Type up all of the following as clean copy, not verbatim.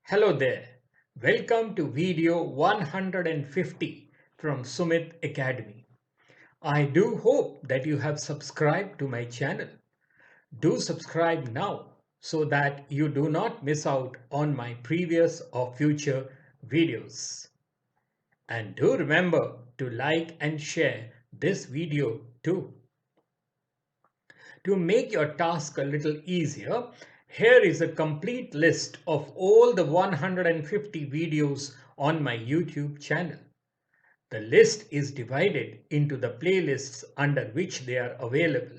Hello there. Welcome to video 150 from Sumit Academy. I do hope that you have subscribed to my channel. Do subscribe now so that you do not miss out on my previous or future videos. And do remember to like and share this video too. To make your task a little easier, here is a complete list of all the 150 videos on my YouTube channel. The list is divided into the playlists under which they are available.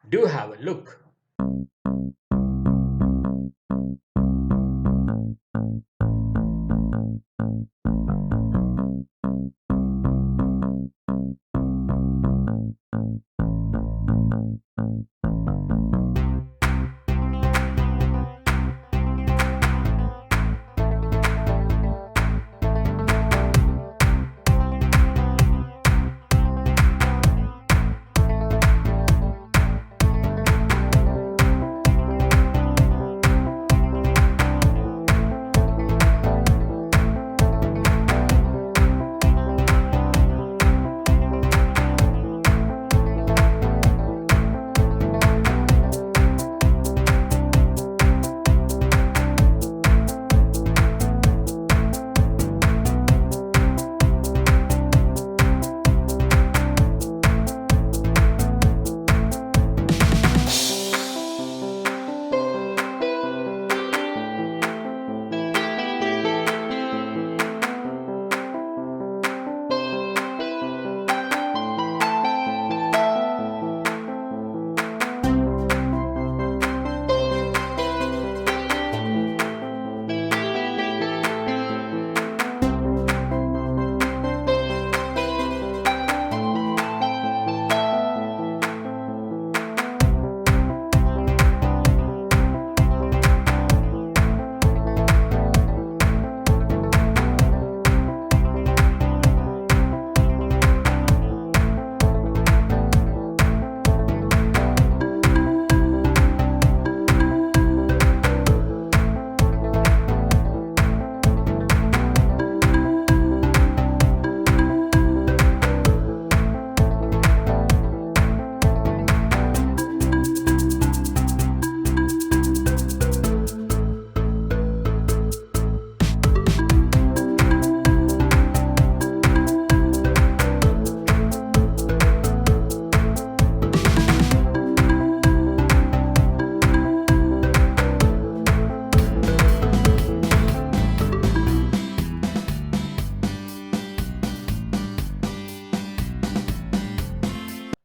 Do have a look.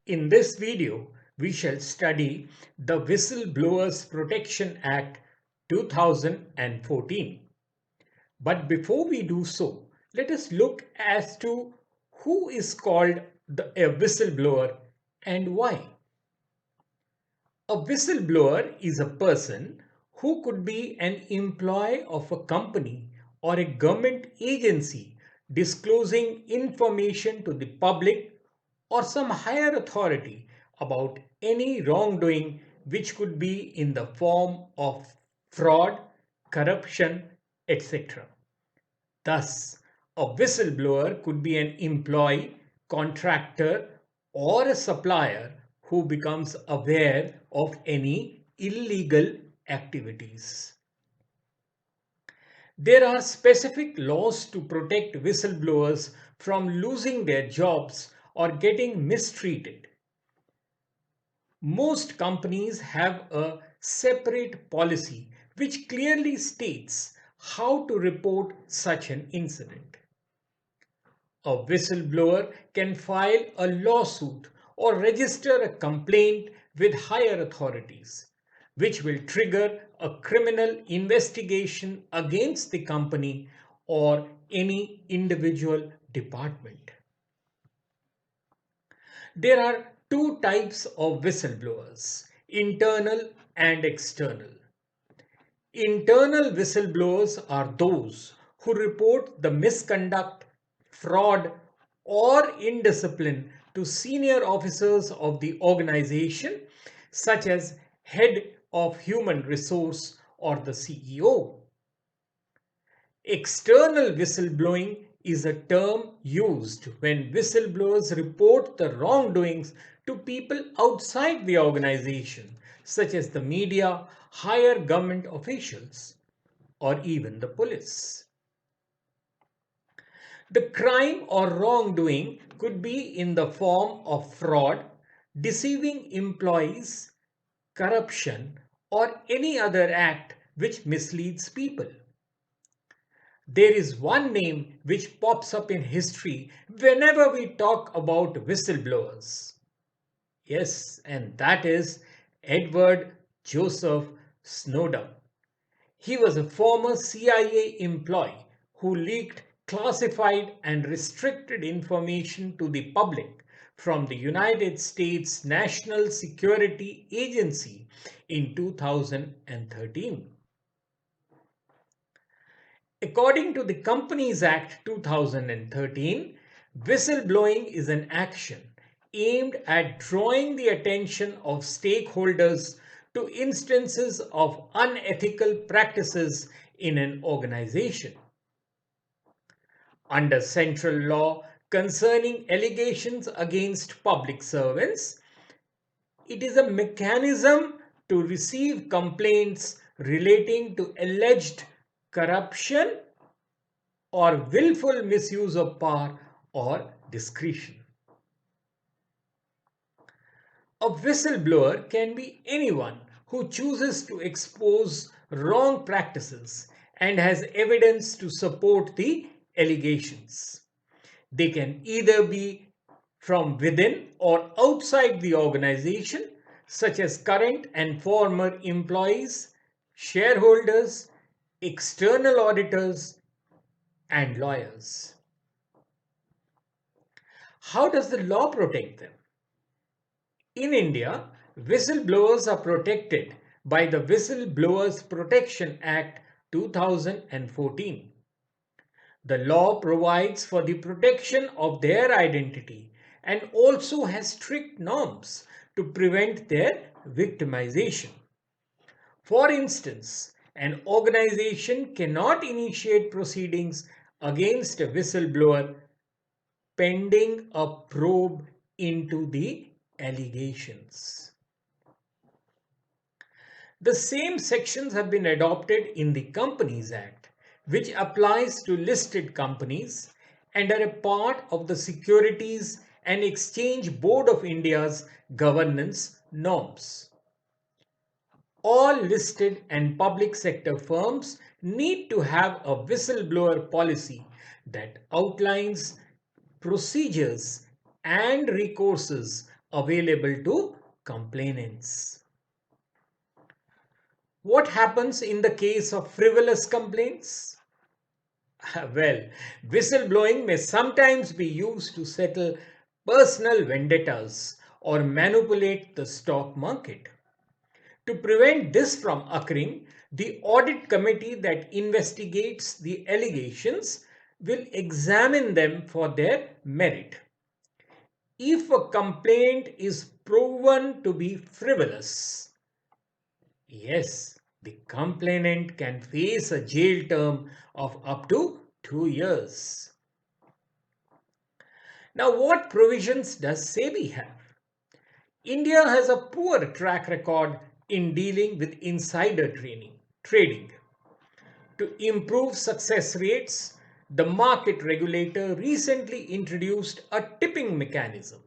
In this video, we shall study the WhistleBlowers Protection Act 2014. But before we do so, let us look as to who is called a whistleblower and why. A whistleblower is a person who could be an employee of a company or a government agency disclosing information to the public or some higher authority about any wrongdoing which could be in the form of fraud, corruption, etc. Thus, a whistleblower could be an employee, contractor, or a supplier who becomes aware of any illegal activities. There are specific laws to protect whistleblowers from losing their jobs or getting mistreated. Most companies have a separate policy which clearly states how to report such an incident. A whistleblower can file a lawsuit or register a complaint with higher authorities, which will trigger a criminal investigation against the company or any individual department. There are two types of whistleblowers, internal and external. Internal whistleblowers are those who report the misconduct, fraud, or indiscipline to senior officers of the organization, such as head of human resource or the CEO. External whistleblowing is a term used when whistleblowers report the wrongdoings to people outside the organization, such as the media, higher government officials, or even the police. The crime or wrongdoing could be in the form of fraud, deceiving employees, corruption, or any other act which misleads people. There is one name which pops up in history whenever we talk about whistleblowers. Yes, and that is Edward Joseph Snowden. He was a former CIA employee who leaked classified and restricted information to the public from the United States National Security Agency in 2013. According to the Companies Act 2013, whistleblowing is an action aimed at drawing the attention of stakeholders to instances of unethical practices in an organization. Under central law concerning allegations against public servants, it is a mechanism to receive complaints relating to alleged corruption or willful misuse of power or discretion. A whistleblower can be anyone who chooses to expose wrong practices and has evidence to support the allegations. They can either be from within or outside the organization, such as current and former employees, shareholders, external auditors, and lawyers. How does the law protect them? In India, whistleblowers are protected by the WhistleBlowers Protection Act 2014. The law provides for the protection of their identity and also has strict norms to prevent their victimization. For instance, an organization cannot initiate proceedings against a whistleblower pending a probe into the allegations. The same sections have been adopted in the Companies Act, which applies to listed companies and are a part of the Securities and Exchange Board of India's governance norms. All listed and public sector firms need to have a whistleblower policy that outlines procedures and recourses available to complainants. What happens in the case of frivolous complaints? Well, whistleblowing may sometimes be used to settle personal vendettas or manipulate the stock market. To prevent this from occurring, the audit committee that investigates the allegations will examine them for their merit. If a complaint is proven to be frivolous, yes, the complainant can face a jail term of up to 2 years. Now, what provisions does SEBI have? India has a poor track record in dealing with insider trading. To improve success rates, the market regulator recently introduced a tipping mechanism.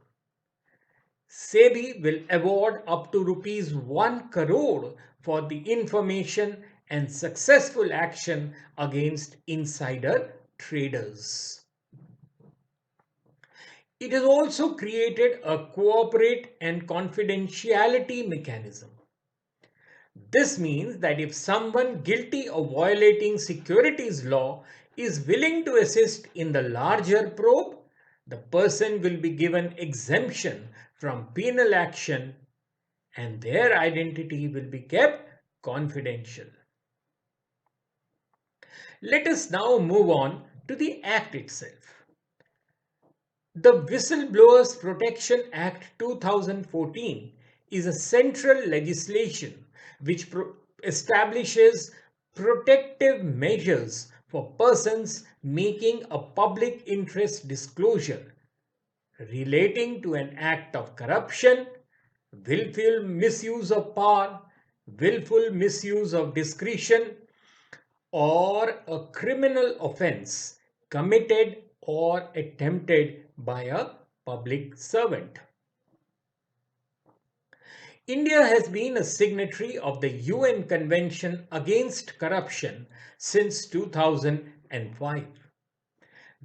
SEBI will award up to rupees 1 crore for the information and successful action against insider traders. It has also created a cooperate and confidentiality mechanism. This means that if someone guilty of violating securities law is willing to assist in the larger probe, the person will be given exemption from penal action and their identity will be kept confidential. Let us now move on to the Act itself. The Whistleblowers Protection Act 2014 is a central legislation which establishes protective measures for persons making a public interest disclosure relating to an act of corruption, willful misuse of power, willful misuse of discretion, or a criminal offense committed or attempted by a public servant. India has been a signatory of the UN Convention Against Corruption since 2005.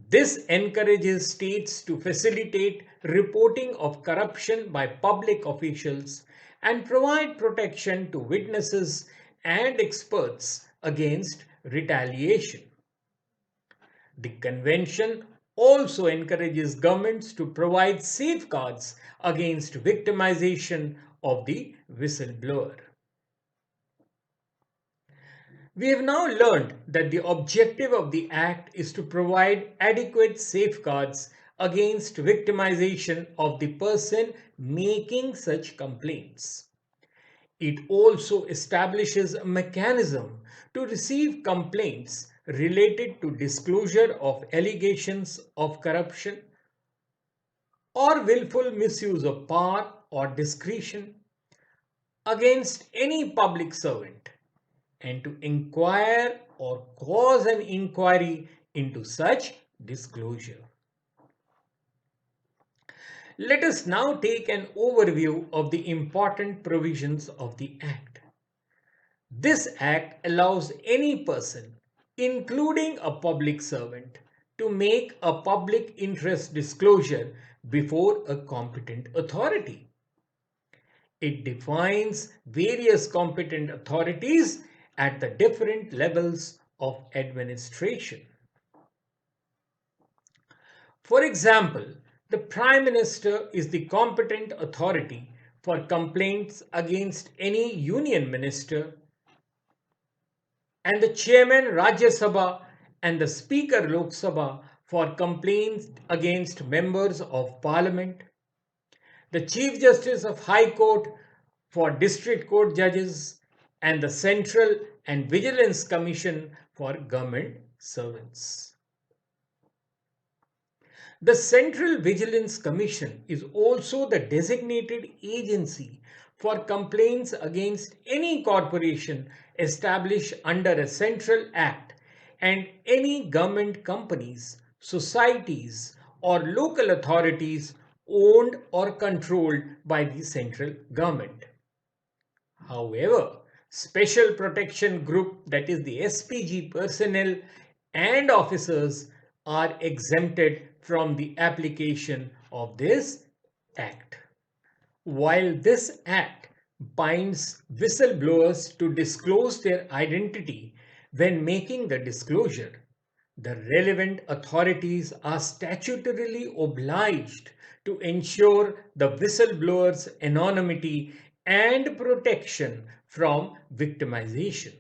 This encourages states to facilitate reporting of corruption by public officials and provide protection to witnesses and experts against retaliation. The convention also encourages governments to provide safeguards against victimization of the whistleblower. We have now learned that the objective of the Act is to provide adequate safeguards against victimization of the person making such complaints. It also establishes a mechanism to receive complaints related to disclosure of allegations of corruption or willful misuse of power or discretion against any public servant, and to inquire or cause an inquiry into such disclosure. Let us now take an overview of the important provisions of the Act. This Act allows any person, including a public servant, to make a public interest disclosure before a competent authority. It defines various competent authorities at the different levels of administration. For example, the Prime Minister is the competent authority for complaints against any union minister, and the Chairman Rajya Sabha and the Speaker Lok Sabha for complaints against members of Parliament, the Chief Justice of High Court for District Court judges, and the Central and Vigilance Commission for government servants. The Central Vigilance Commission is also the designated agency for complaints against any corporation established under a central act and any government companies, societies, or local authorities owned or controlled by the central government. However, Special Protection Group, that is the SPG personnel and officers, are exempted from the application of this Act. While this Act binds whistleblowers to disclose their identity when making the disclosure, the relevant authorities are statutorily obliged to ensure the whistleblower's anonymity and protection from victimization.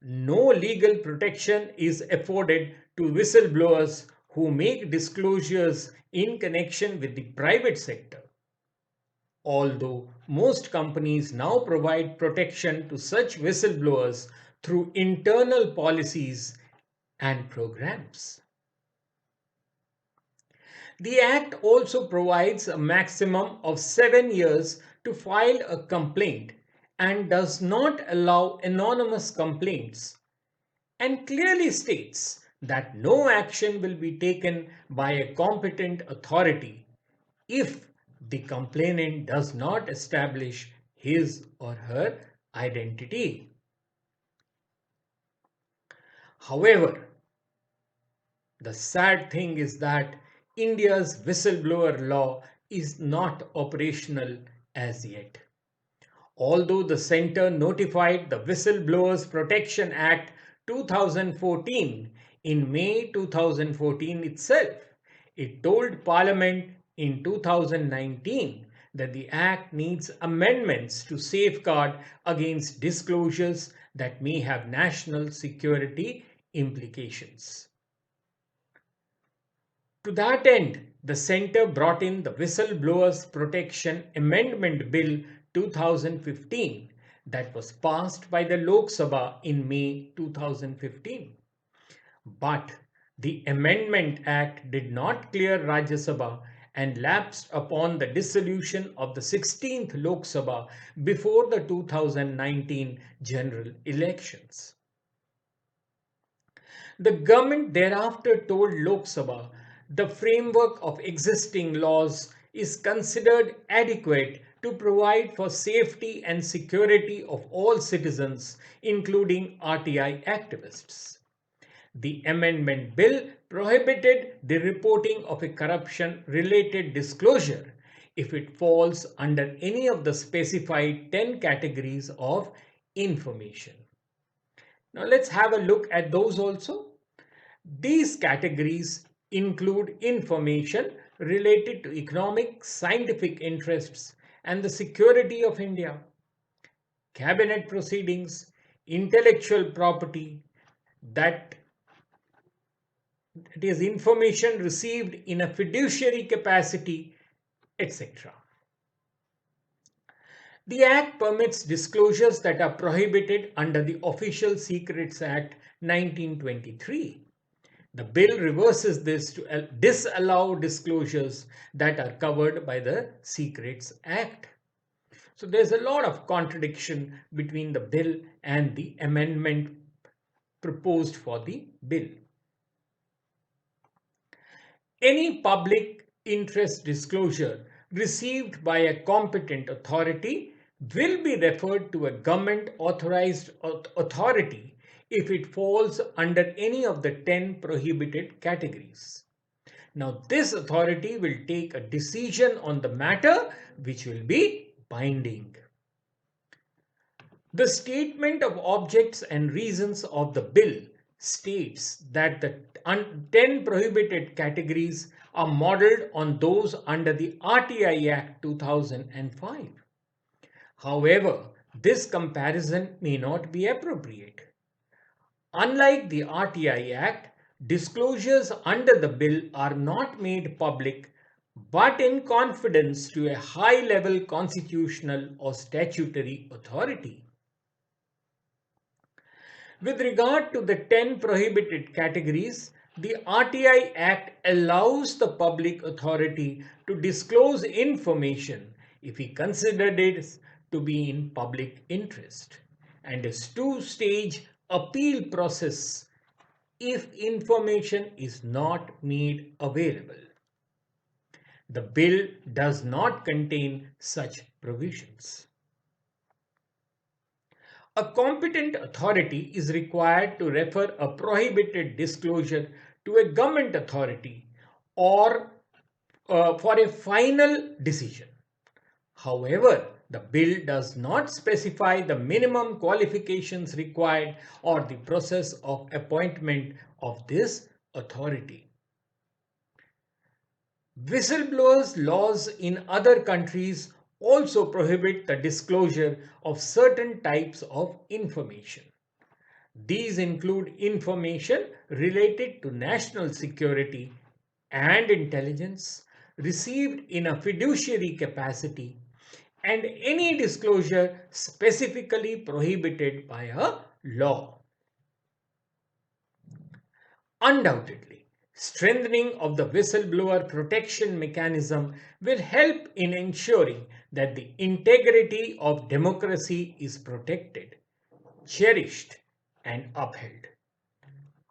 No legal protection is afforded to whistleblowers who make disclosures in connection with the private sector. Although most companies now provide protection to such whistleblowers through internal policies and programs. The Act also provides a maximum of 7 years to file a complaint and does not allow anonymous complaints, and clearly states that no action will be taken by a competent authority if the complainant does not establish his or her identity. However, the sad thing is that India's whistleblower law is not operational as yet. Although the Centre notified the WhistleBlowers Protection Act 2014 in May 2014 itself, it told Parliament in 2019 that the Act needs amendments to safeguard against disclosures that may have national security implications. To that end, the Centre brought in the Whistleblowers Protection Amendment Bill 2015 that was passed by the Lok Sabha in May 2015. But the Amendment Act did not clear Rajya Sabha and lapsed upon the dissolution of the 16th Lok Sabha before the 2019 general elections. The government thereafter told Lok Sabha the framework of existing laws is considered adequate to provide for safety and security of all citizens, including RTI activists. The amendment bill prohibited the reporting of a corruption-related disclosure if it falls under any of the specified 10 categories of information. Now let's have a look at those also. These categories include information related to economic, scientific interests and the security of India, cabinet proceedings, intellectual property, that it is information received in a fiduciary capacity, etc. The Act permits disclosures that are prohibited under the Official Secrets Act 1923. The bill reverses this to disallow disclosures that are covered by the Secrets Act. So there's a lot of contradiction between the bill and the amendment proposed for the bill. Any public interest disclosure received by a competent authority will be referred to a government authorized authority if it falls under any of the 10 prohibited categories. Now, this authority will take a decision on the matter which will be binding. The statement of objects and reasons of the bill states that the 10 prohibited categories are modeled on those under the RTI Act 2005. However, this comparison may not be appropriate. Unlike the RTI Act, disclosures under the bill are not made public but in confidence to a high-level constitutional or statutory authority. With regard to the 10 prohibited categories, the RTI Act allows the public authority to disclose information if he considered it to be in public interest, and a two-stage appeal process if information is not made available. The bill does not contain such provisions. A competent authority is required to refer a prohibited disclosure to a government authority or for a final decision. However, the bill does not specify the minimum qualifications required or the process of appointment of this authority. Whistleblowers laws in other countries also prohibit the disclosure of certain types of information. These include information related to national security and intelligence received in a fiduciary capacity, and any disclosure specifically prohibited by a law. Undoubtedly, strengthening of the whistleblower protection mechanism will help in ensuring that the integrity of democracy is protected, cherished, and upheld.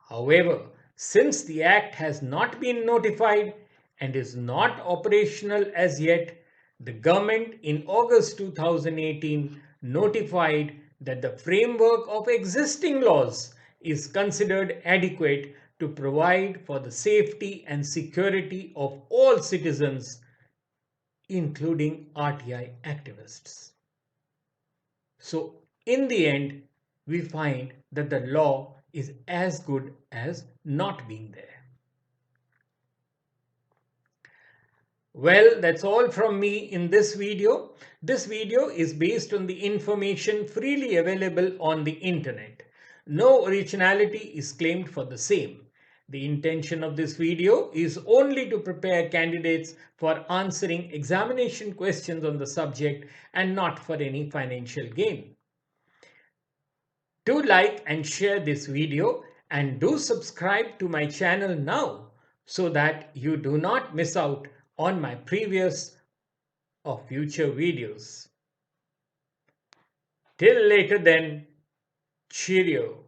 However, since the Act has not been notified and is not operational as yet, the government in August 2018 notified that the framework of existing laws is considered adequate to provide for the safety and security of all citizens, including RTI activists. So, in the end, we find that the law is as good as not being there. Well, that's all from me in this video. This video is based on the information freely available on the internet. No originality is claimed for the same. The intention of this video is only to prepare candidates for answering examination questions on the subject and not for any financial gain. Do like and share this video And do subscribe to my channel now so that you do not miss out on my previous or future videos. Till later then, cheerio.